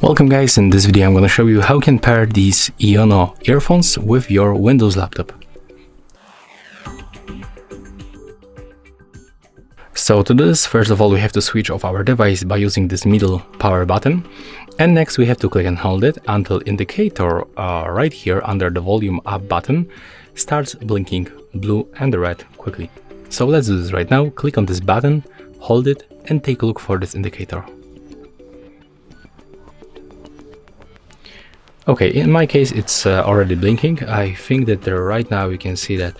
Welcome guys, in this video I'm going to show you how you can pair these EONO earphones with your Windows laptop. So to do this, first of all we have to switch off our device by using this middle power button, and next we have to click and hold it until indicator right here under the volume up button starts blinking blue and red quickly. So let's do this right now. Click on this button, hold it and take a look for this indicator. Okay, in my case it's already blinking. I think that right now you can see that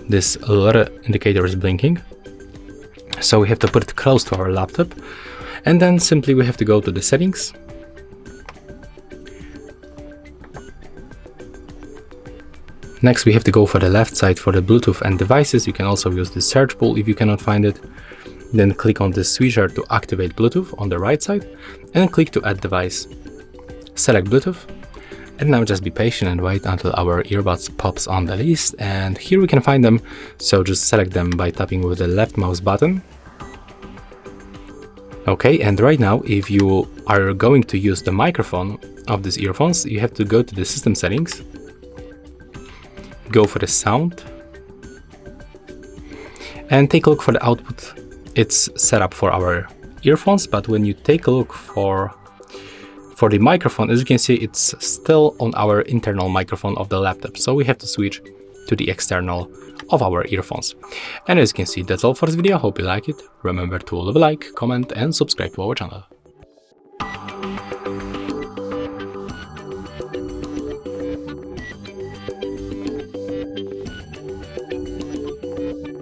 this little indicator is blinking. So we have to put it close to our laptop, and then simply we have to go to the settings. Next we have to go for the left side for the Bluetooth and devices. You can also use the search pool if you cannot find it. Then click on the switcher to activate Bluetooth on the right side and click to add device. Select Bluetooth. And now just be patient and wait until our earbuds pops on the list, and here we can find them, so just select them by tapping with the left mouse button. Okay, and right now if you are going to use the microphone of these earphones, you have to go to the system settings, go for the sound, and take a look for the output. It's set up for our earphones, but when you take a look for the microphone, as you can see, it's still on our internal microphone of the laptop, so we have to switch to the external of our earphones. And as you can see, that's all for this video. Hope you like it. Remember to leave a like, comment and subscribe to our channel.